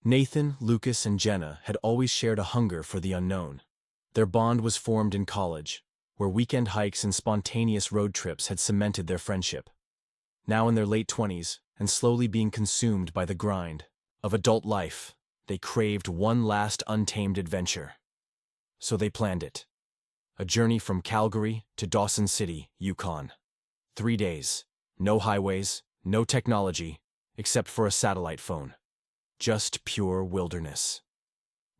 Nathan, Lucas, and Jenna had always shared a hunger for the unknown. Their bond was formed in college, where weekend hikes and spontaneous road trips had cemented their friendship. Now in their late 20s, and slowly being consumed by the grind of adult life, they craved one last untamed adventure. So they planned it. A journey from Calgary to Dawson City, Yukon. 3 days. No highways, no technology, except for a satellite phone. Just pure wilderness.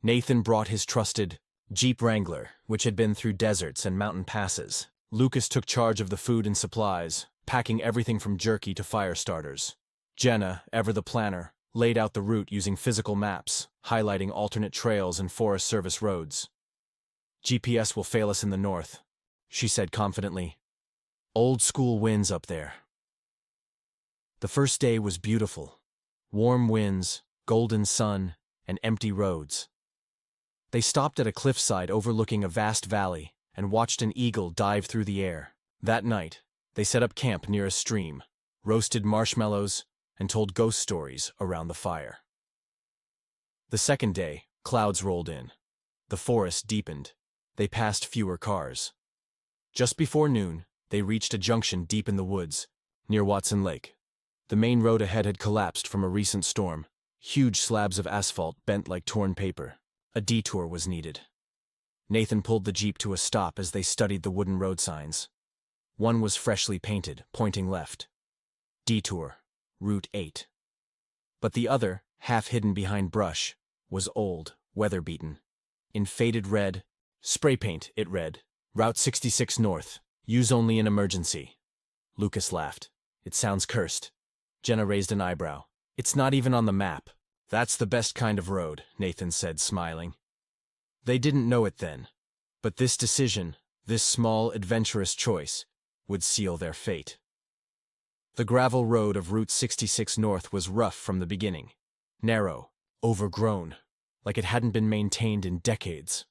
Nathan brought his trusted Jeep Wrangler, which had been through deserts and mountain passes. Lucas took charge of the food and supplies, packing everything from jerky to fire starters. Jenna, ever the planner, laid out the route using physical maps, highlighting alternate trails and Forest Service roads. GPS will fail us in the north, she said confidently. Old school winds up there. The first day was beautiful. Warm winds, golden sun, and empty roads. They stopped at a cliffside overlooking a vast valley and watched an eagle dive through the air. That night, they set up camp near a stream, roasted marshmallows, and told ghost stories around the fire. The second day, clouds rolled in. The forest deepened. They passed fewer cars. Just before noon, they reached a junction deep in the woods, near Watson Lake. The main road ahead had collapsed from a recent storm. Huge slabs of asphalt bent like torn paper. A detour was needed. Nathan pulled the Jeep to a stop as they studied the wooden road signs. One was freshly painted, pointing left. Detour, Route 8. But the other, half hidden behind brush, was old, weather-beaten. In faded red, spray paint, it read, Route 66 North, use only in emergency. Lucas laughed. It sounds cursed. Jenna raised an eyebrow. It's not even on the map. That's the best kind of road, Nathan said, smiling. They didn't know it then, but this decision, this small, adventurous choice, would seal their fate. The gravel road of Route 66 North was rough from the beginning. Narrow, overgrown, like it hadn't been maintained in decades.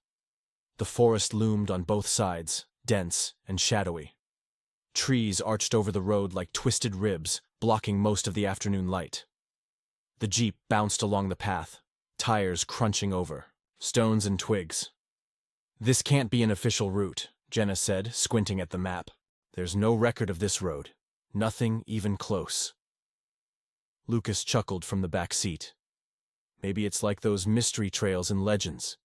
The forest loomed on both sides, dense and shadowy. Trees arched over the road like twisted ribs, blocking most of the afternoon light. The Jeep bounced along the path, tires crunching over, stones and twigs. This can't be an official route, Jenna said, squinting at the map. There's no record of this road. Nothing even close. Lucas chuckled from the back seat. Maybe it's like those mystery trails in legends.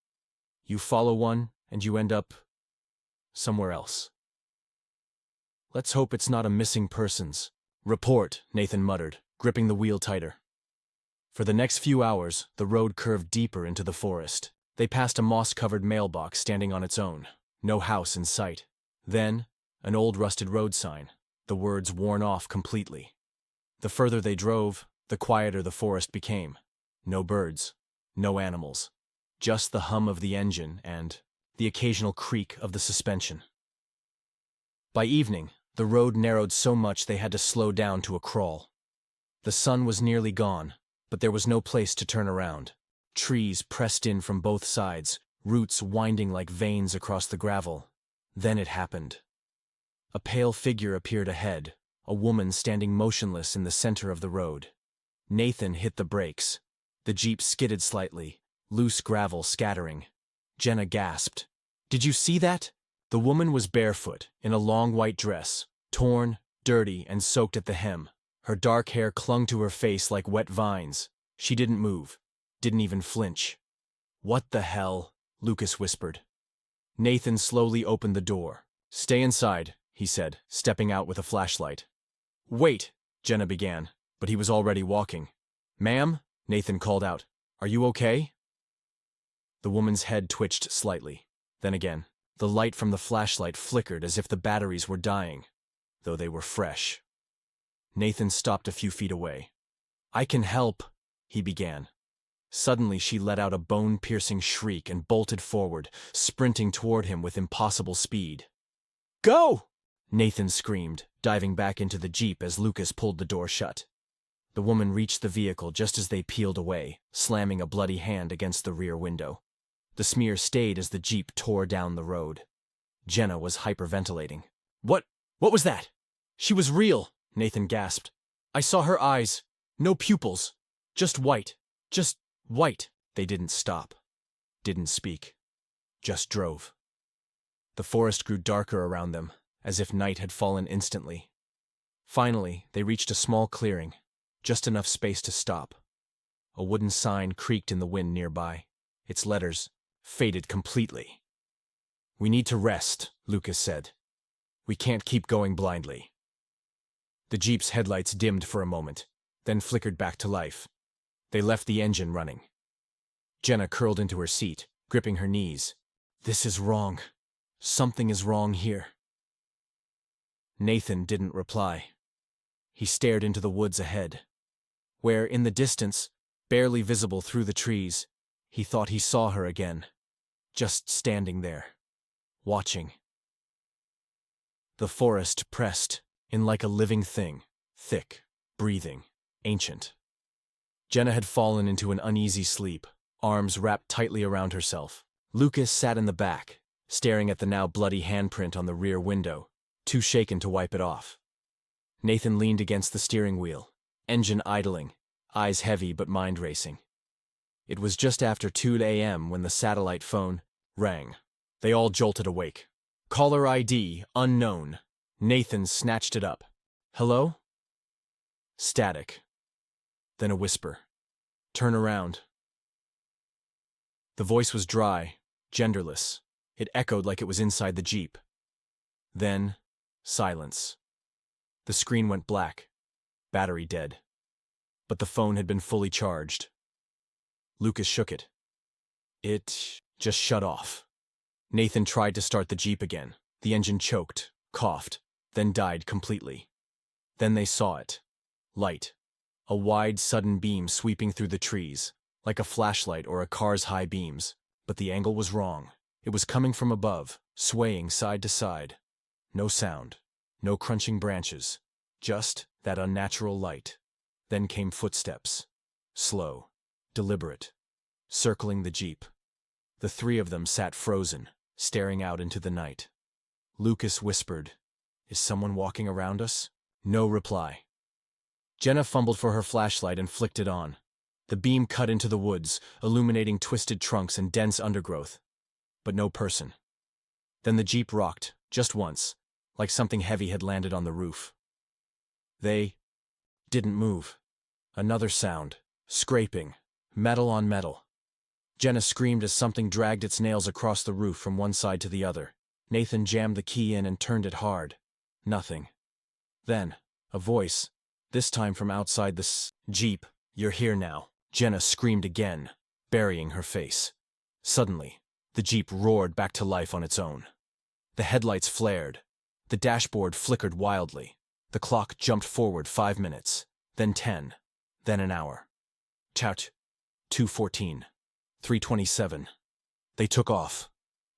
You follow one, and you end up somewhere else. Let's hope it's not a missing persons. Report, Nathan muttered, gripping the wheel tighter. For the next few hours, the road curved deeper into the forest. They passed a moss-covered mailbox standing on its own, no house in sight. Then, an old rusted road sign, the words worn off completely. The further they drove, the quieter the forest became. No birds, no animals, just the hum of the engine and the occasional creak of the suspension. By evening, the road narrowed so much they had to slow down to a crawl. The sun was nearly gone, but there was no place to turn around. Trees pressed in from both sides, roots winding like veins across the gravel. Then it happened. A pale figure appeared ahead, a woman standing motionless in the center of the road. Nathan hit the brakes. The Jeep skidded slightly, loose gravel scattering. Jenna gasped. Did you see that? The woman was barefoot, in a long white dress, torn, dirty, and soaked at the hem. Her dark hair clung to her face like wet vines. She didn't move, didn't even flinch. What the hell? Lucas whispered. Nathan slowly opened the door. Stay inside, he said, stepping out with a flashlight. Wait, Jenna began, but he was already walking. Ma'am? Nathan called out. Are you okay? The woman's head twitched slightly. Then again, the light from the flashlight flickered as if the batteries were dying, though they were fresh. Nathan stopped a few feet away. I can help, he began. Suddenly she let out a bone-piercing shriek and bolted forward, sprinting toward him with impossible speed. Go! Nathan screamed, diving back into the Jeep as Lucas pulled the door shut. The woman reached the vehicle just as they peeled away, slamming a bloody hand against the rear window. The smear stayed as the Jeep tore down the road. Jenna was hyperventilating. What was that? She was real, Nathan gasped. I saw her eyes. No pupils. Just white. Just White! They didn't stop. Didn't speak. Just drove. The forest grew darker around them, as if night had fallen instantly. Finally, they reached a small clearing, just enough space to stop. A wooden sign creaked in the wind nearby. Its letters faded completely. "We need to rest," Lucas said. "We can't keep going blindly." The Jeep's headlights dimmed for a moment, then flickered back to life. They left the engine running. Jenna curled into her seat, gripping her knees. "This is wrong. Something is wrong here." Nathan didn't reply. He stared into the woods ahead, where, in the distance, barely visible through the trees, he thought he saw her again, just standing there, watching. The forest pressed in like a living thing, thick, breathing, ancient. Jenna had fallen into an uneasy sleep, arms wrapped tightly around herself. Lucas sat in the back, staring at the now bloody handprint on the rear window, too shaken to wipe it off. Nathan leaned against the steering wheel, engine idling, eyes heavy but mind racing. It was just after 2 a.m. when the satellite phone rang. They all jolted awake. Caller ID unknown. Nathan snatched it up. "Hello?" Static. Then a whisper. "Turn around." The voice was dry, genderless. It echoed like it was inside the Jeep. Then, silence. The screen went black, battery dead. But the phone had been fully charged. Lucas shook it. It just shut off. Nathan tried to start the Jeep again. The engine choked, coughed, then died completely. Then they saw it. Light. A wide, sudden beam sweeping through the trees, like a flashlight or a car's high beams. But the angle was wrong. It was coming from above, swaying side to side. No sound. No crunching branches. Just that unnatural light. Then came footsteps. Slow. Deliberate. Circling the Jeep. The three of them sat frozen, staring out into the night. Lucas whispered, "Is someone walking around us?" No reply. Jenna fumbled for her flashlight and flicked it on. The beam cut into the woods, illuminating twisted trunks and dense undergrowth. But no person. Then the Jeep rocked, just once, like something heavy had landed on the roof. They didn't move. Another sound. Scraping. Metal on metal. Jenna screamed as something dragged its nails across the roof from one side to the other. Nathan jammed the key in and turned it hard. Nothing. Then, a voice, this time from outside the Jeep. "You're here now." Jenna screamed again, burying her face. Suddenly, the Jeep roared back to life on its own. The headlights flared. The dashboard flickered wildly. The clock jumped forward 5 minutes, then 10, then an hour. Tout. 2:14. 3:27. They took off,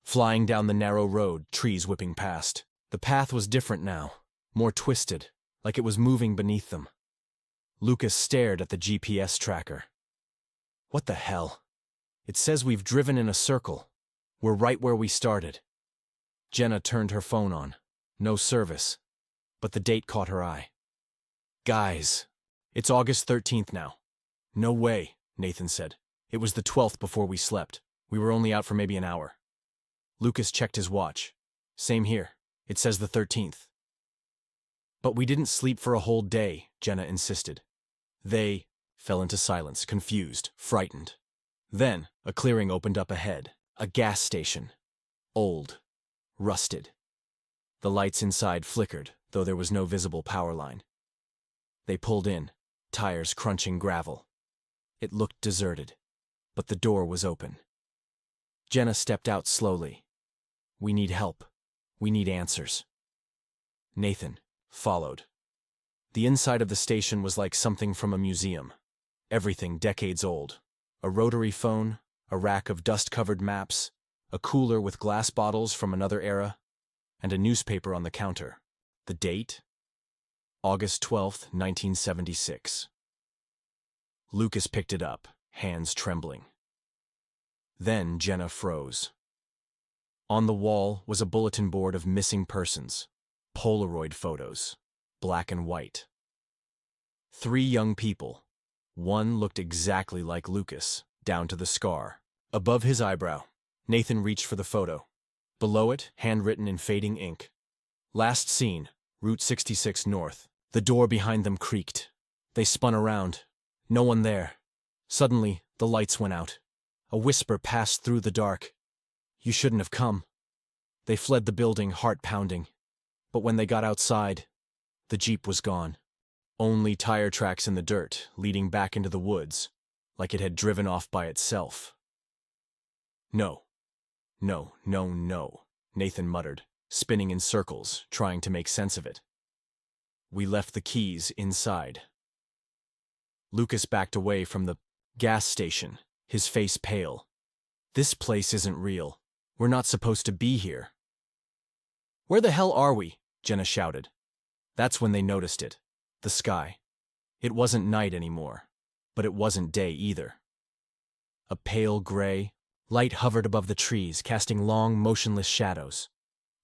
flying down the narrow road, trees whipping past. The path was different now, more twisted, like it was moving beneath them. Lucas stared at the GPS tracker. "What the hell? It says we've driven in a circle. We're right where we started." Jenna turned her phone on. No service. But the date caught her eye. "Guys, it's August 13th now." "No way," Nathan said. "It was the 12th before we slept. We were only out for maybe an hour." Lucas checked his watch. "Same here. It says the 13th. "But we didn't sleep for a whole day," Jenna insisted. They fell into silence, confused, frightened. Then, a clearing opened up ahead. A gas station. Old. Rusted. The lights inside flickered, though there was no visible power line. They pulled in, tires crunching gravel. It looked deserted, but the door was open. Jenna stepped out slowly. "We need help. We need answers." Nathan followed. The inside of the station was like something from a museum. Everything decades old. A rotary phone, a rack of dust-covered maps, a cooler with glass bottles from another era, and a newspaper on the counter. The date? August 12th, 1976. Lucas picked it up, hands trembling. Then Jenna froze. On the wall was a bulletin board of missing persons. Polaroid photos. Black and white. 3 young people. One looked exactly like Lucas. down to the scar. Above his eyebrow, Nathan reached for the photo. Below it, handwritten in fading ink. Last seen, Route 66 North. The door behind them creaked. They spun around. No one there. Suddenly, the lights went out. A whisper passed through the dark. "You shouldn't have come." They fled the building, heart pounding. But when they got outside, the Jeep was gone. Only tire tracks in the dirt, leading back into the woods, like it had driven off by itself. "No. No, no, no," Nathan muttered, spinning in circles, trying to make sense of it. "We left the keys inside." Lucas backed away from the gas station, his face pale. "This place isn't real. We're not supposed to be here." "Where the hell are we?" Jenna shouted. That's when they noticed it. The sky. It wasn't night anymore, but it wasn't day either. A pale gray light hovered above the trees, casting long, motionless shadows.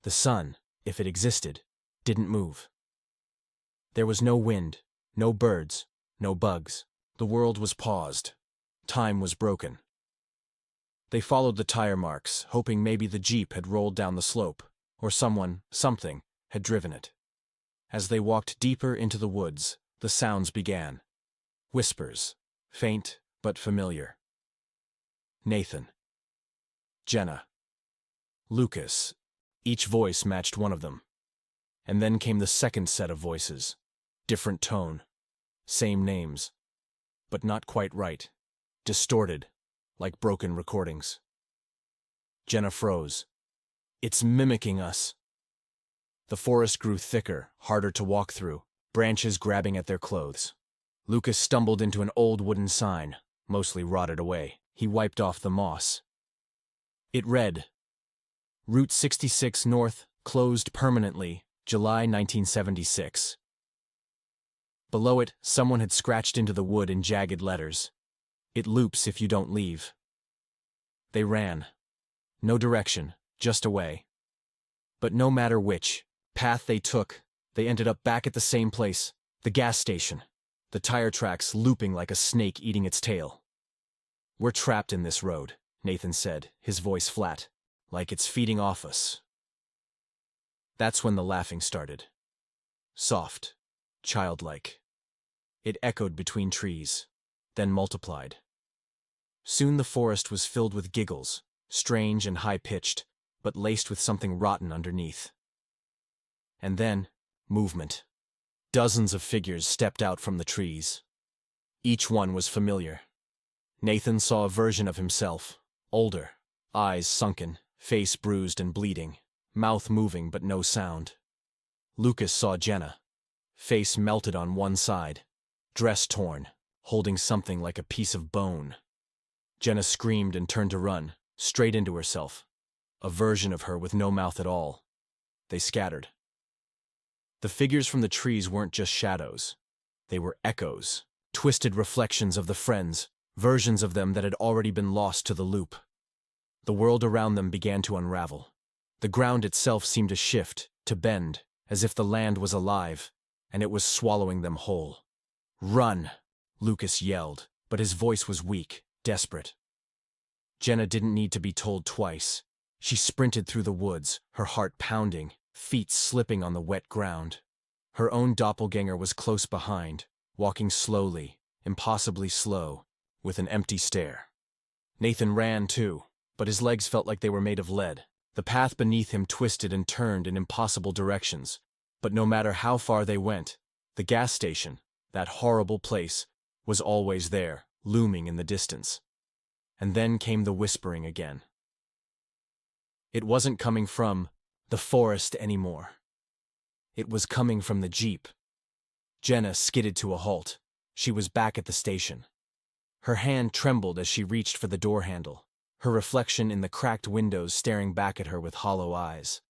The sun, if it existed, didn't move. There was no wind, no birds, no bugs. The world was paused. Time was broken. They followed the tire marks, hoping maybe the Jeep had rolled down the slope, or something, had driven it. As they walked deeper into the woods, the sounds began. Whispers, faint but familiar. Nathan. Jenna. Lucas. Each voice matched one of them. And then came the second set of voices. Different tone. Same names. But not quite right. Distorted, like broken recordings. Jenna froze. "It's mimicking us." The forest grew thicker, harder to walk through, branches grabbing at their clothes. Lucas stumbled into an old wooden sign, mostly rotted away. He wiped off the moss. It read, "Route 66 North, closed permanently, July 1976. Below it, someone had scratched into the wood in jagged letters. "It loops if you don't leave." They ran. No direction, just away. But no matter which path they took, they ended up back at the same place, the gas station, the tire tracks looping like a snake eating its tail. "We're trapped in this road," Nathan said, his voice flat, "like it's feeding off us." That's when the laughing started. Soft, childlike. It echoed between trees, then multiplied. Soon the forest was filled with giggles, strange and high-pitched, but laced with something rotten underneath. And then, movement. Dozens of figures stepped out from the trees. Each one was familiar. Nathan saw a version of himself, older, eyes sunken, face bruised and bleeding, mouth moving but no sound. Lucas saw Jenna, face melted on one side, dress torn, holding something like a piece of bone. Jenna screamed and turned to run, straight into herself, a version of her with no mouth at all. They scattered. The figures from the trees weren't just shadows. They were echoes, twisted reflections of the friends, versions of them that had already been lost to the loop. The world around them began to unravel. The ground itself seemed to shift, to bend, as if the land was alive, and it was swallowing them whole. "Run!" Lucas yelled, but his voice was weak, desperate. Jenna didn't need to be told twice. She sprinted through the woods, her heart pounding, feet slipping on the wet ground. Her own doppelganger was close behind, walking slowly, impossibly slow, with an empty stare. Nathan ran too, but his legs felt like they were made of lead. The path beneath him twisted and turned in impossible directions, but no matter how far they went, the gas station, that horrible place, was always there, looming in the distance. And then came the whispering again. It wasn't coming from the forest anymore. It was coming from the Jeep. Jenna skidded to a halt. She was back at the station. Her hand trembled as she reached for the door handle, her reflection in the cracked windows staring back at her with hollow eyes.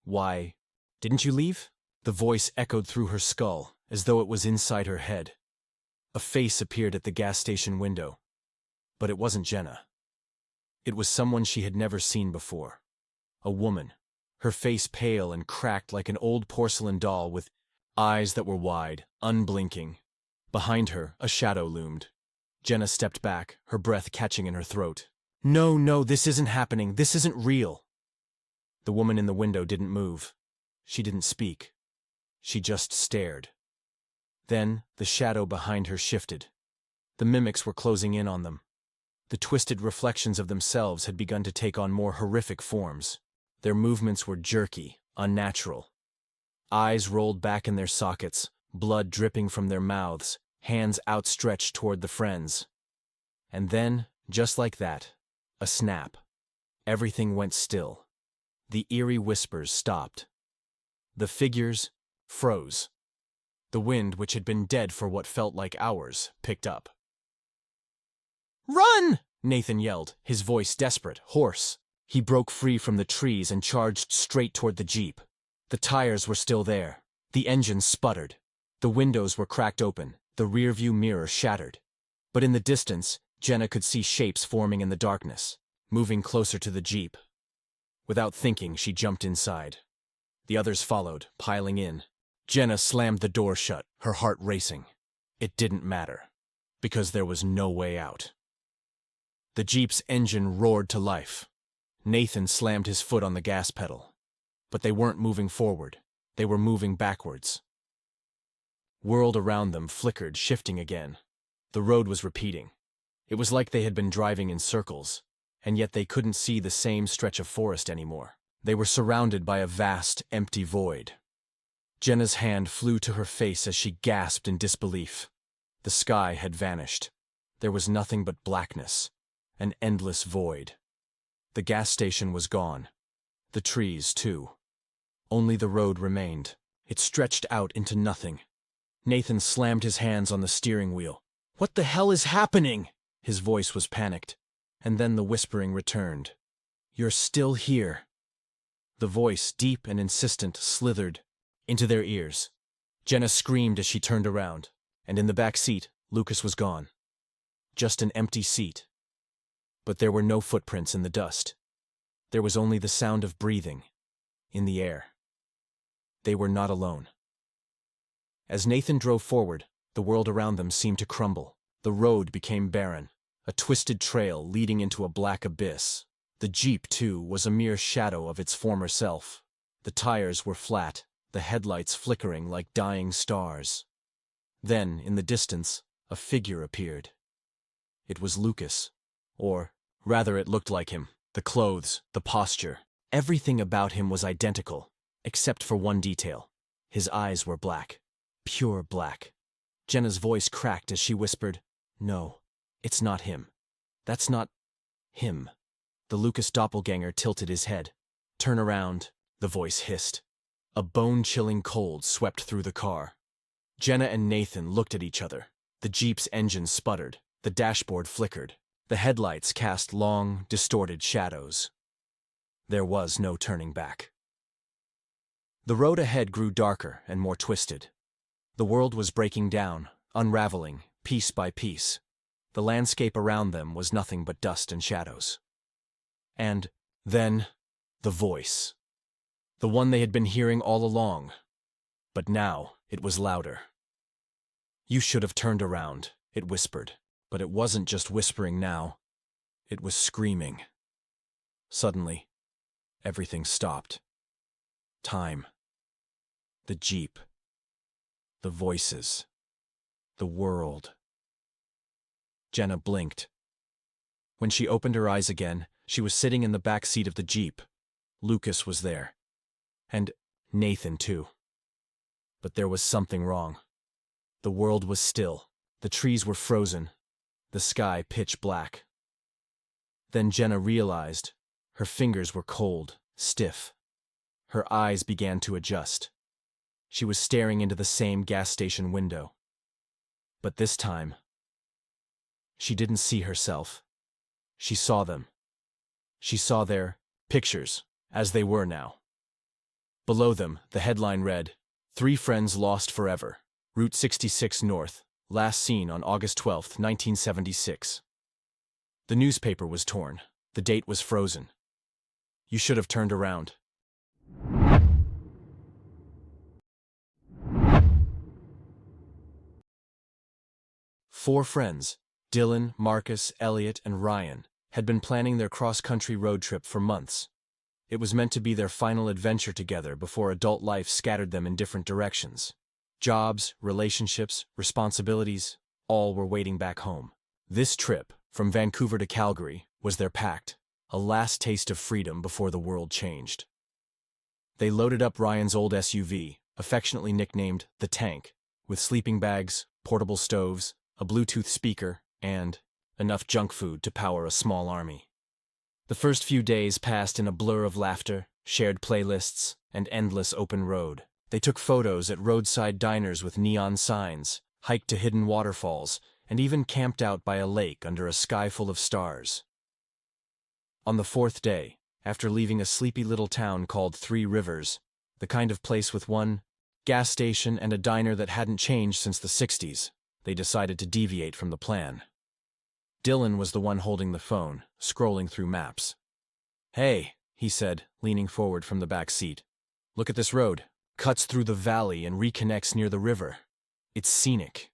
"Why, didn't you leave?" The voice echoed through her skull, as though it was inside her head. A face appeared at the gas station window. But it wasn't Jenna. It was someone she had never seen before. A woman, her face pale and cracked like an old porcelain doll with eyes that were wide, unblinking. Behind her, a shadow loomed. Jenna stepped back, her breath catching in her throat. No, no, this isn't happening. This isn't real. The woman in the window didn't move. She didn't speak. She just stared. Then, the shadow behind her shifted. The mimics were closing in on them. The twisted reflections of themselves had begun to take on more horrific forms. Their movements were jerky, unnatural. Eyes rolled back in their sockets, blood dripping from their mouths, hands outstretched toward the friends. And then, just like that, a snap. Everything went still. The eerie whispers stopped. The figures froze. The wind, which had been dead for what felt like hours, picked up. "Run!" Nathan yelled, his voice desperate, hoarse. He broke free from the trees and charged straight toward the Jeep. The tires were still there. The engine sputtered. The windows were cracked open, the rearview mirror shattered. But in the distance, Jenna could see shapes forming in the darkness, moving closer to the Jeep. Without thinking, she jumped inside. The others followed, piling in. Jenna slammed the door shut, her heart racing. It didn't matter, because there was no way out. The Jeep's engine roared to life. Nathan slammed his foot on the gas pedal. But they weren't moving forward. They were moving backwards. World around them flickered, shifting again. The road was repeating. It was like they had been driving in circles, and yet they couldn't see the same stretch of forest anymore. They were surrounded by a vast, empty void. Jenna's hand flew to her face as she gasped in disbelief. The sky had vanished. There was nothing but blackness, an endless void. The gas station was gone. The trees, too. Only the road remained. It stretched out into nothing. Nathan slammed his hands on the steering wheel. "What the hell is happening?" His voice was panicked. And then the whispering returned. "You're still here." The voice, deep and insistent, slithered into their ears. Jenna screamed as she turned around, and in the back seat, Lucas was gone. Just an empty seat. But there were no footprints in the dust. There was only the sound of breathing, in the air. They were not alone. As Nathan drove forward, the world around them seemed to crumble. The road became barren, a twisted trail leading into a black abyss. The Jeep, too, was a mere shadow of its former self. The tires were flat, the headlights flickering like dying stars. Then, in the distance, a figure appeared. It was Lucas. Or, rather, it looked like him. The clothes, the posture, everything about him was identical, except for one detail. His eyes were black. Pure black. Jenna's voice cracked as she whispered, "No, it's not him. That's not him." The Lucas doppelganger tilted his head. "Turn around," the voice hissed. A bone-chilling cold swept through the car. Jenna and Nathan looked at each other. The Jeep's engine sputtered. The dashboard flickered. The headlights cast long, distorted shadows. There was no turning back. The road ahead grew darker and more twisted. The world was breaking down, unraveling, piece by piece. The landscape around them was nothing but dust and shadows. And then, the voice. The one they had been hearing all along. But now, it was louder. "You should have turned around," it whispered. But it wasn't just whispering now. It was screaming. Suddenly, everything stopped. Time. The Jeep. The voices. The world. Jenna blinked. When she opened her eyes again, she was sitting in the back seat of the Jeep. Lucas was there. And Nathan, too. But there was something wrong. The world was still. The trees were frozen. The sky pitch black. Then Jenna realized her fingers were cold, stiff. Her eyes began to adjust. She was staring into the same gas station window. But this time, she didn't see herself. She saw them. She saw their pictures, as they were now. Below them, the headline read, "3 Friends Lost Forever, Route 66 North. Last seen on August 12, 1976. The newspaper was torn. The date was frozen. You should have turned around. Four friends, Dylan, Marcus, Elliot, and Ryan had been planning their cross-country road trip for months. It was meant to be their final adventure together before adult life scattered them in different directions. Jobs, relationships, responsibilities, all were waiting back home. This trip, from Vancouver to Calgary, was their pact, a last taste of freedom before the world changed. They loaded up Ryan's old SUV, affectionately nicknamed the Tank, with sleeping bags, portable stoves, a Bluetooth speaker, and enough junk food to power a small army. The first few days passed in a blur of laughter, shared playlists, and endless open road. They took photos at roadside diners with neon signs, hiked to hidden waterfalls, and even camped out by a lake under a sky full of stars. On the fourth day, after leaving a sleepy little town called 3 Rivers, the kind of place with one gas station and a diner that hadn't changed since the 60s, they decided to deviate from the plan. Dylan was the one holding the phone, scrolling through maps. "Hey," he said, leaning forward from the back seat. "Look at this road. Cuts through the valley and reconnects near the river. It's scenic."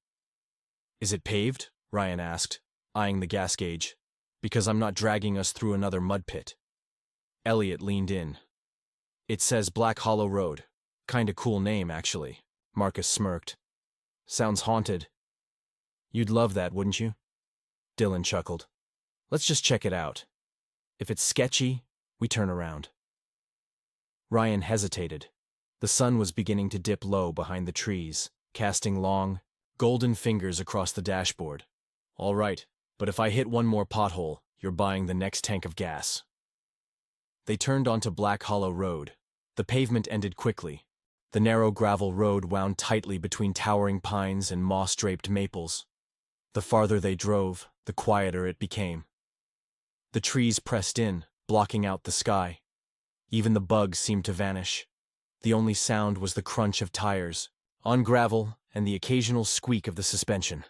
"Is it paved?" Ryan asked, eyeing the gas gauge. "Because I'm not dragging us through another mud pit." Elliot leaned in. "It says Black Hollow Road. Kinda cool name, actually." Marcus smirked. "Sounds haunted." "You'd love that, wouldn't you?" Dylan chuckled. "Let's just check it out. If it's sketchy, we turn around." Ryan hesitated. The sun was beginning to dip low behind the trees, casting long, golden fingers across the dashboard. "All right, but if I hit one more pothole, you're buying the next tank of gas." They turned onto Black Hollow Road. The pavement ended quickly. The narrow gravel road wound tightly between towering pines and moss-draped maples. The farther they drove, the quieter it became. The trees pressed in, blocking out the sky. Even the bugs seemed to vanish. The only sound was the crunch of tires, on gravel, and the occasional squeak of the suspension.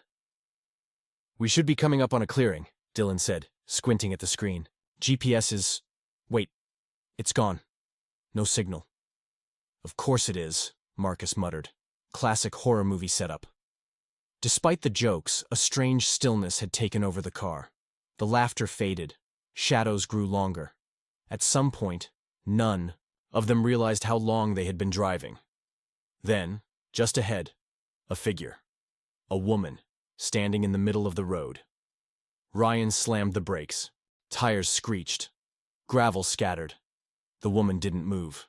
"We should be coming up on a clearing," Dylan said, squinting at the screen. "GPS is... Wait, it's gone. No signal." "Of course it is," Marcus muttered. "Classic horror movie setup." Despite the jokes, a strange stillness had taken over the car. The laughter faded. Shadows grew longer. At some point, none of them realized how long they had been driving. Then, just ahead, a figure. A woman, standing in the middle of the road. Ryan slammed the brakes. Tires screeched. Gravel scattered. The woman didn't move.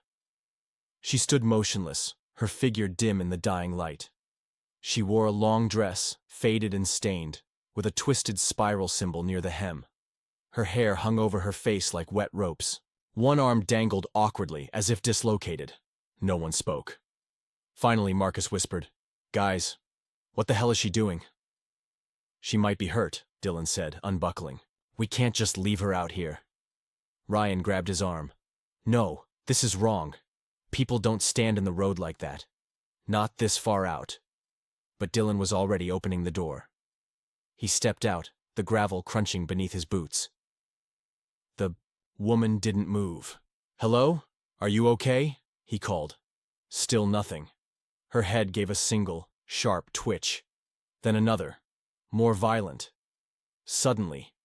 She stood motionless, her figure dim in the dying light. She wore a long dress, faded and stained, with a twisted spiral symbol near the hem. Her hair hung over her face like wet ropes. One arm dangled awkwardly, as if dislocated. No one spoke. Finally, Marcus whispered, "Guys, what the hell is she doing?" "She might be hurt," Dylan said, unbuckling. "We can't just leave her out here." Ryan grabbed his arm. "No, this is wrong. People don't stand in the road like that. Not this far out." But Dylan was already opening the door. He stepped out, the gravel crunching beneath his boots. The woman didn't move. "Hello? Are you okay?" he called. Still nothing. Her head gave a single, sharp twitch. Then another, more violent. Suddenly,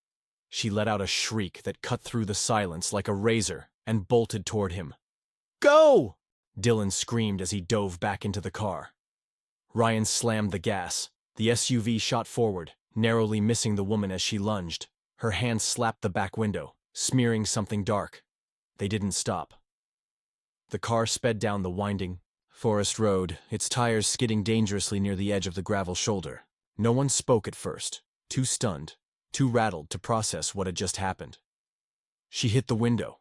she let out a shriek that cut through the silence like a razor and bolted toward him. "Go!" Dylan screamed as he dove back into the car. Ryan slammed the gas. The SUV shot forward, narrowly missing the woman as she lunged. Her hand slapped the back window, smearing something dark. They didn't stop. The car sped down the winding forest road, its tires skidding dangerously near the edge of the gravel shoulder. No one spoke at first, too stunned, too rattled to process what had just happened. "She hit the window,"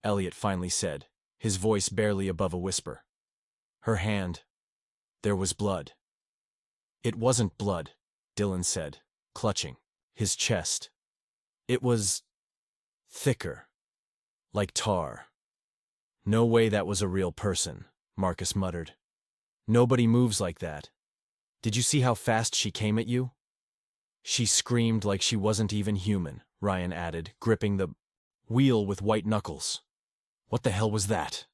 Elliot finally said, his voice barely above a whisper. "Her hand. There was blood." "It wasn't blood," Dylan said, clutching his chest. "It was thicker, like tar." "No way that was a real person," Marcus muttered. "Nobody moves like that. Did you see how fast she came at you?" "She screamed like she wasn't even human," Ryan added, gripping the wheel with white knuckles. "What the hell was that?"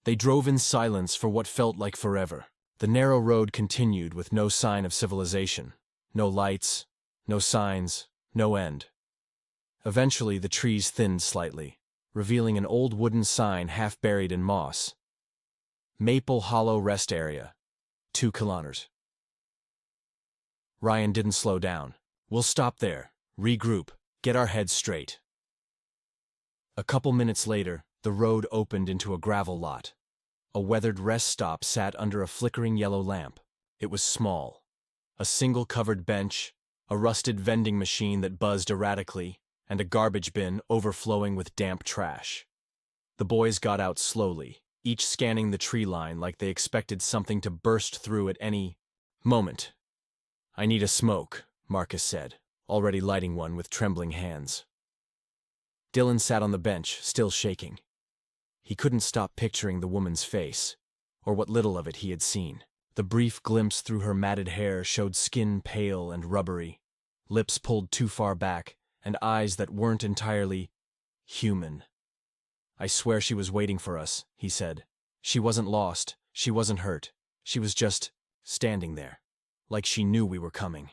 They drove in silence for what felt like forever. The narrow road continued with no sign of civilization. No lights, No signs, no end. Eventually, the trees thinned slightly, revealing an old wooden sign half buried in moss. Maple Hollow Rest Area. 2 kilometers. Ryan didn't slow down. We'll stop there, regroup, get our heads straight. A couple minutes later, the road opened into a gravel lot. A weathered rest stop sat under a flickering yellow lamp. It was small. A single covered bench, a rusted vending machine that buzzed erratically, and a garbage bin overflowing with damp trash. The boys got out slowly, each scanning the tree line like they expected something to burst through at any moment. "I need a smoke," Marcus said, already lighting one with trembling hands. Dylan sat on the bench, still shaking. He couldn't stop picturing the woman's face, or what little of it he had seen. The brief glimpse through her matted hair showed skin pale and rubbery, lips pulled too far back, and eyes that weren't entirely human. "I swear she was waiting for us," he said. "She wasn't lost, she wasn't hurt. She was just standing there, like she knew we were coming."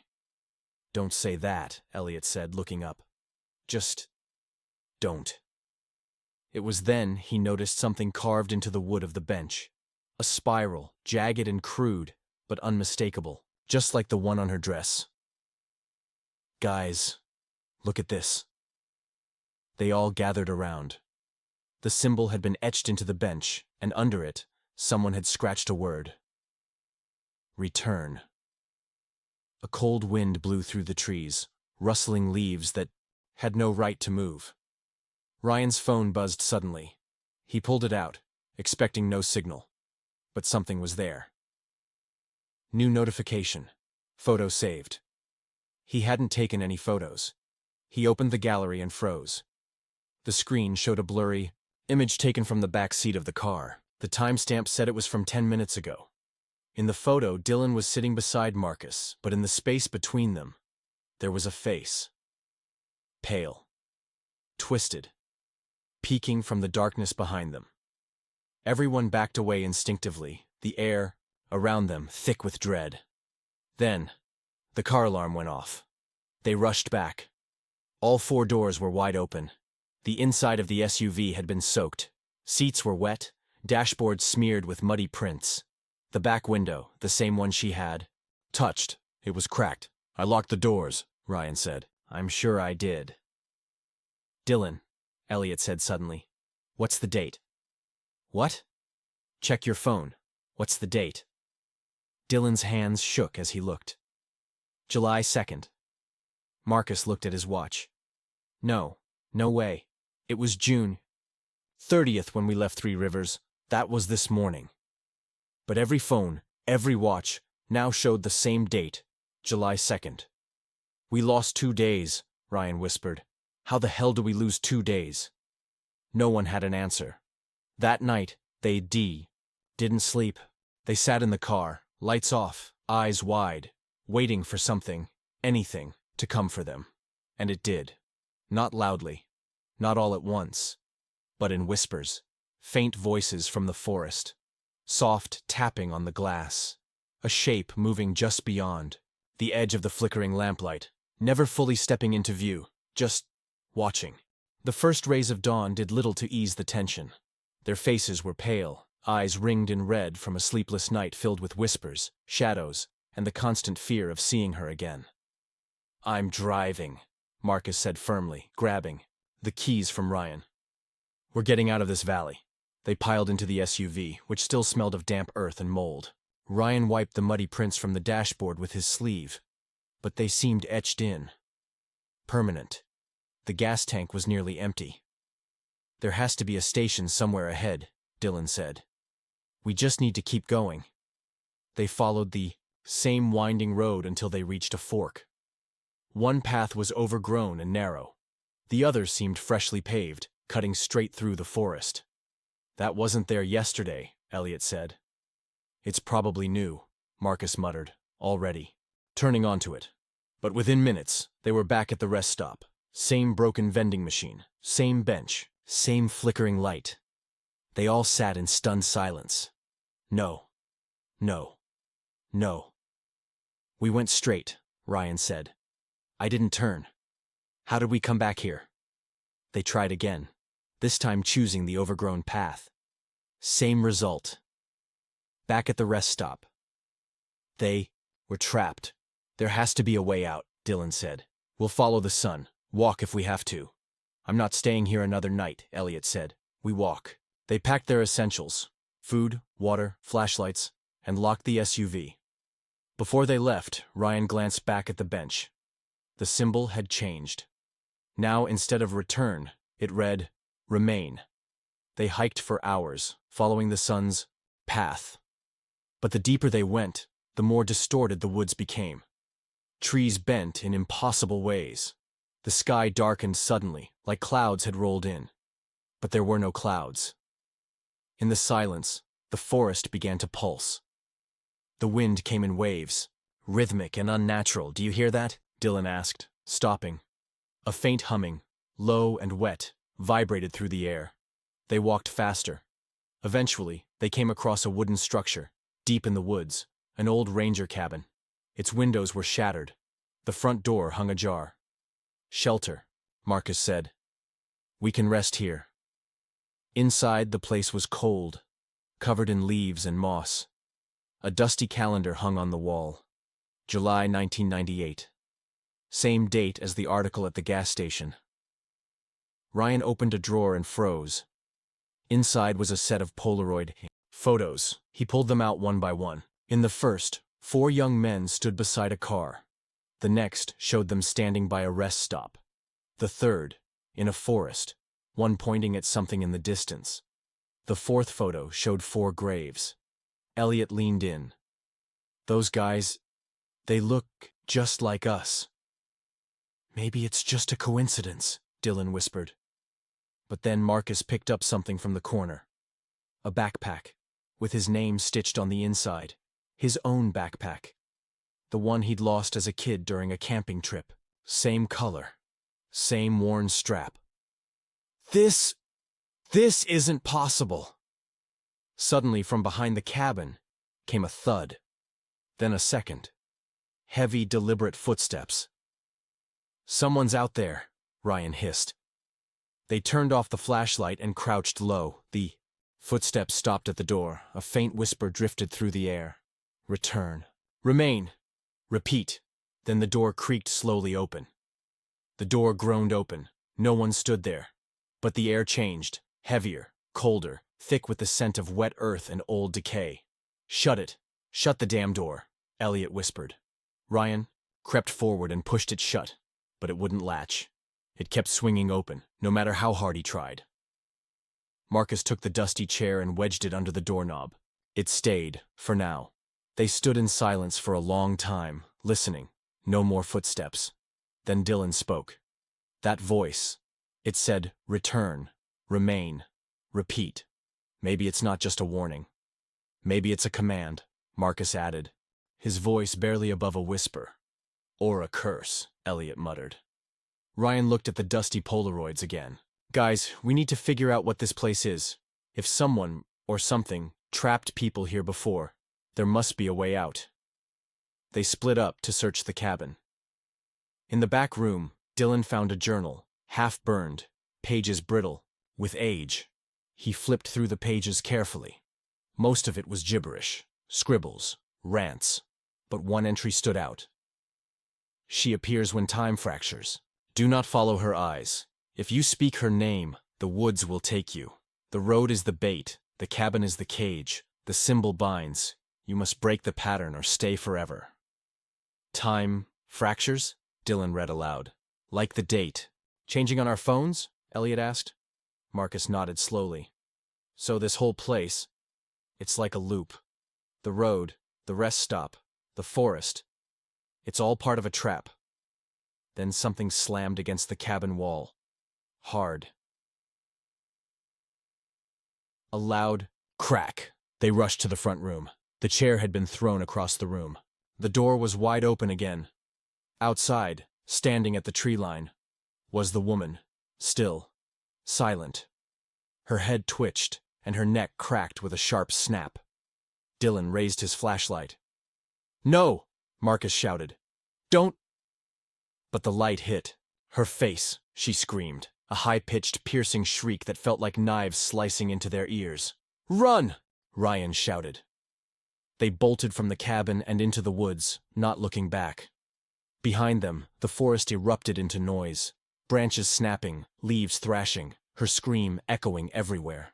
"Don't say that," Elliot said, looking up. "Just don't." It was then he noticed something carved into the wood of the bench. A spiral, jagged and crude, but unmistakable, just like the one on her dress. "Guys, look at this." They all gathered around. The symbol had been etched into the bench, and under it, someone had scratched a word. Return. A cold wind blew through the trees, rustling leaves that had no right to move. Ryan's phone buzzed suddenly. He pulled it out, expecting no signal. But something was there. New notification. Photo saved. He hadn't taken any photos. He opened the gallery and froze. The screen showed a blurry image taken from the back seat of the car. The timestamp said it was from 10 minutes ago. In the photo, Dylan was sitting beside Marcus, but in the space between them, there was a face. Pale. Twisted. Peeking from the darkness behind them. Everyone backed away instinctively, the air around them thick with dread. Then, the car alarm went off. They rushed back. All 4 doors were wide open. The inside of the SUV had been soaked. Seats were wet, dashboard smeared with muddy prints. The back window, the same one she had, touched. It was cracked. "I locked the doors," Ryan said. "I'm sure I did." "Dylan," Elliot said suddenly. "What's the date?" "What?" "Check your phone. What's the date?" Dylan's hands shook as he looked. "July 2nd. Marcus looked at his watch. "No way. It was June 30th when we left Three Rivers. That was this morning." But every phone, every watch, now showed the same date, July 2nd. "We lost 2 days," Ryan whispered. "How the hell do we lose 2 days?" No one had an answer. That night, they didn't sleep. They sat in the car, lights off, eyes wide, waiting for something, anything, to come for them. And it did. Not loudly, not all at once, but in whispers, faint voices from the forest, soft tapping on the glass, a shape moving just beyond, the edge of the flickering lamplight, never fully stepping into view, just watching. The first rays of dawn did little to ease the tension. Their faces were pale, eyes ringed in red from a sleepless night filled with whispers, shadows, and the constant fear of seeing her again. "I'm driving," Marcus said firmly, grabbing the keys from Ryan. "We're getting out of this valley." They piled into the SUV, which still smelled of damp earth and mold. Ryan wiped the muddy prints from the dashboard with his sleeve, but they seemed etched in. Permanent. The gas tank was nearly empty. "There has to be a station somewhere ahead," Dylan said. "We just need to keep going." They followed the same winding road until they reached a fork. One path was overgrown and narrow. The other seemed freshly paved, cutting straight through the forest. "That wasn't there yesterday," Elliot said. "It's probably new," Marcus muttered, already, turning onto it. But within minutes, they were back at the rest stop. Same broken vending machine, same bench, same flickering light. They all sat in stunned silence. "No. No. No." "We went straight," Ryan said. I didn't turn. How did we come back here? They tried again, this time choosing the overgrown path. Same result. Back at the rest stop. They were trapped. There has to be a way out, Dylan said. We'll follow the sun, walk if we have to. I'm not staying here another night, Elliot said. We walk. They packed their essentials, food, water, flashlights, and locked the SUV. Before they left, Ryan glanced back at the bench. The symbol had changed. Now, instead of return, it read, remain. They hiked for hours, following the sun's path. But the deeper they went, the more distorted the woods became. Trees bent in impossible ways. The sky darkened suddenly, like clouds had rolled in. But there were no clouds. In the silence, the forest began to pulse. The wind came in waves, rhythmic and unnatural. Do you hear that? Dylan asked, stopping. A faint humming, low and wet, vibrated through the air. They walked faster. Eventually, they came across a wooden structure, deep in the woods, an old ranger cabin. Its windows were shattered. The front door hung ajar. Shelter, Marcus said. We can rest here. Inside, the place was cold, covered in leaves and moss. A dusty calendar hung on the wall. July 1998. Same date as the article at the gas station. Ryan opened a drawer and froze. Inside was a set of Polaroid photos. He pulled them out one by one. In the first, 4 young men stood beside a car. The next showed them standing by a rest stop. The third, in a forest, one pointing at something in the distance. The fourth photo showed 4 graves. Elliot leaned in. Those guys, they look just like us. Maybe it's just a coincidence, Dylan whispered. But then Marcus picked up something from the corner. A backpack, with his name stitched on the inside. His own backpack. The one he'd lost as a kid during a camping trip. Same color. Same worn strap. This isn't possible. Suddenly, from behind the cabin, came a thud. Then a second. Heavy, deliberate footsteps. Someone's out there, Ryan hissed. They turned off the flashlight and crouched low. The footsteps stopped at the door. A faint whisper drifted through the air. Return. Remain. Repeat. Then the door creaked slowly open. The door groaned open. No one stood there. But the air changed. Heavier, colder, thick with the scent of wet earth and old decay. Shut it. Shut the damn door, Elliot whispered. Ryan crept forward and pushed it shut, but it wouldn't latch. It kept swinging open, no matter how hard he tried. Marcus took the dusty chair and wedged it under the doorknob. It stayed, for now. They stood in silence for a long time, listening. No more footsteps. Then Dylan spoke. That voice. It said, return, remain, repeat. Maybe it's not just a warning. Maybe it's a command, Marcus added, his voice barely above a whisper. Or a curse, Elliot muttered. Ryan looked at the dusty Polaroids again. Guys, we need to figure out what this place is. If someone, or something, trapped people here before, there must be a way out. They split up to search the cabin. In the back room, Dylan found a journal, half-burned, pages brittle, with age. He flipped through the pages carefully. Most of it was gibberish, scribbles, rants, but one entry stood out. She appears when time fractures. Do not follow her eyes. If you speak her name, the woods will take you. The road is the bait, the cabin is the cage, the symbol binds. You must break the pattern or stay forever. Time fractures? Dylan read aloud. Like the date. Changing on our phones? Elliot asked. Marcus nodded slowly. So this whole place, it's like a loop. The road, the rest stop, the forest. It's all part of a trap. Then something slammed against the cabin wall. Hard. A loud crack. They rushed to the front room. The chair had been thrown across the room. The door was wide open again. Outside, standing at the tree line, was the woman, still, silent. Her head twitched, and her neck cracked with a sharp snap. Dylan raised his flashlight. No! Marcus shouted. Don't! But the light hit her face, she screamed, a high-pitched, piercing shriek that felt like knives slicing into their ears. "Run!" Ryan shouted. They bolted from the cabin and into the woods, not looking back. Behind them, the forest erupted into noise, branches snapping, leaves thrashing, her scream echoing everywhere.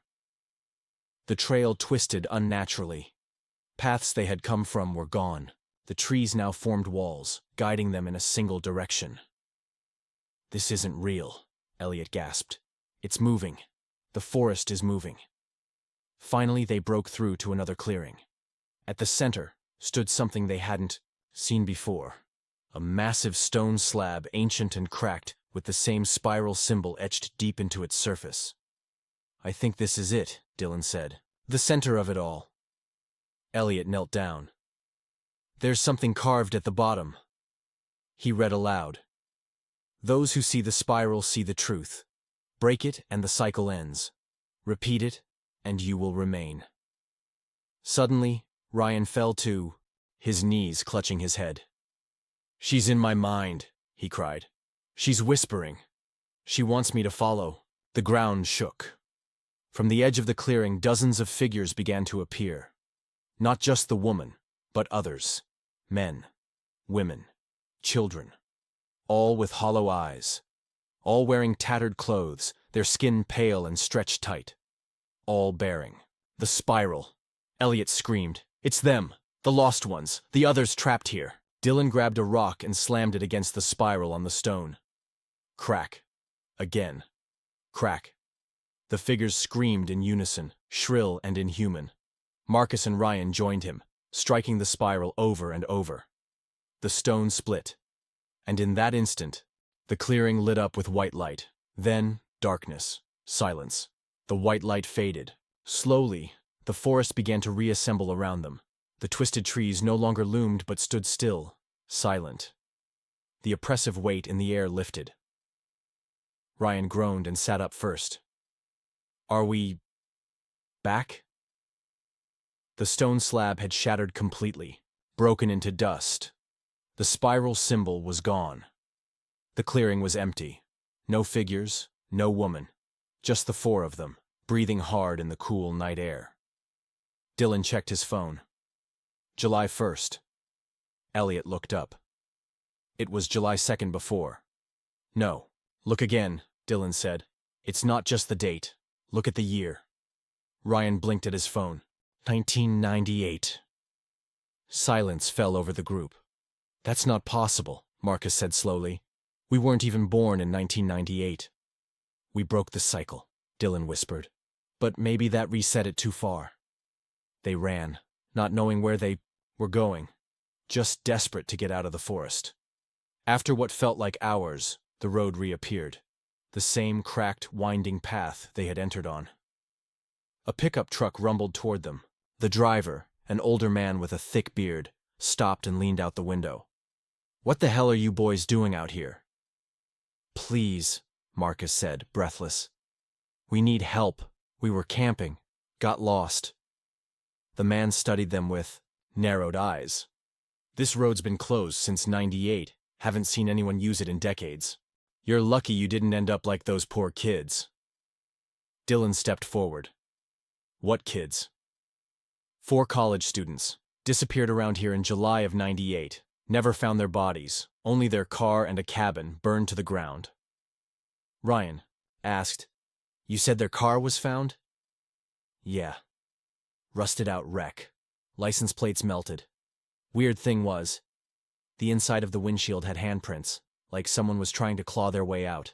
The trail twisted unnaturally. Paths they had come from were gone. The trees now formed walls, guiding them in a single direction. "This isn't real," Elliot gasped. "It's moving. The forest is moving." Finally, they broke through to another clearing. At the center stood something they hadn't seen before. A massive stone slab, ancient and cracked, with the same spiral symbol etched deep into its surface. "I think this is it," Dylan said. "The center of it all." Elliot knelt down. "There's something carved at the bottom." He read aloud. "Those who see the spiral see the truth. Break it and the cycle ends. Repeat it and you will remain." Suddenly, Ryan fell to his knees, clutching his head. "She's in my mind," he cried. "She's whispering. She wants me to follow." The ground shook. From the edge of the clearing, dozens of figures began to appear. Not just the woman, but others. Men, women, children. All with hollow eyes. All wearing tattered clothes, their skin pale and stretched tight. All bearing the spiral. Elliot screamed, "It's them! The lost ones! The others trapped here!" Dylan grabbed a rock and slammed it against the spiral on the stone. Crack. Again. Crack. The figures screamed in unison, shrill and inhuman. Marcus and Ryan joined him, striking the spiral over and over. The stone split. And in that instant, the clearing lit up with white light. Then, darkness. Silence. The white light faded. Slowly, the forest began to reassemble around them. The twisted trees no longer loomed but stood still, silent. The oppressive weight in the air lifted. Ryan groaned and sat up first. "Are we back?" The stone slab had shattered completely, broken into dust. The spiral symbol was gone. The clearing was empty. No figures, no woman. Just the four of them, breathing hard in the cool night air. Dylan checked his phone. July 1st. Elliot looked up. It was July 2nd before. "No. Look again," Dylan said. "It's not just the date. Look at the year." Ryan blinked at his phone. 1998. Silence fell over the group. "That's not possible," Marcus said slowly. "We weren't even born in 1998. "We broke the cycle," Dylan whispered. "But maybe that reset it too far." They ran, not knowing where they were going, just desperate to get out of the forest. After what felt like hours, the road reappeared. The same cracked, winding path they had entered on. A pickup truck rumbled toward them. The driver, an older man with a thick beard, stopped and leaned out the window. "What the hell are you boys doing out here?" "Please," Marcus said, breathless. "We need help. We were camping. Got lost." The man studied them with narrowed eyes. "This road's been closed since '98. Haven't seen anyone use it in decades. You're lucky you didn't end up like those poor kids." Dylan stepped forward. "What kids?" "4 college students. Disappeared around here in July of '98. Never found their bodies. Only their car and a cabin burned to the ground." Ryan asked, "You said their car was found?" "Yeah. Rusted out wreck. License plates melted. Weird thing was, the inside of the windshield had handprints, like someone was trying to claw their way out."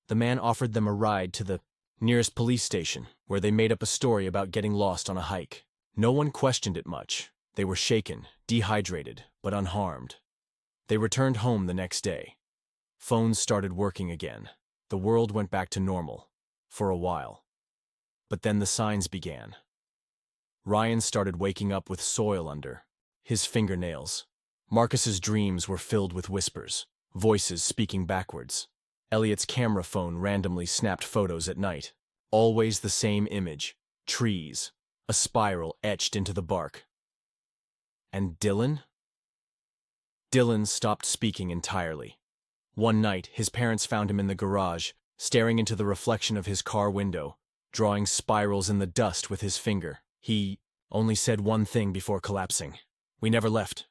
The man offered them a ride to the nearest police station, where they made up a story about getting lost on a hike. No one questioned it much. They were shaken, dehydrated, but unharmed. They returned home the next day. Phones started working again. The world went back to normal, for a while. But then the signs began. Ryan started waking up with soil under his fingernails. Marcus's dreams were filled with whispers, voices speaking backwards. Elliot's camera phone randomly snapped photos at night. Always the same image, trees, a spiral etched into the bark. And Dylan? Dylan stopped speaking entirely. One night, his parents found him in the garage, staring into the reflection of his car window, drawing spirals in the dust with his finger. He only said one thing before collapsing. "We never left.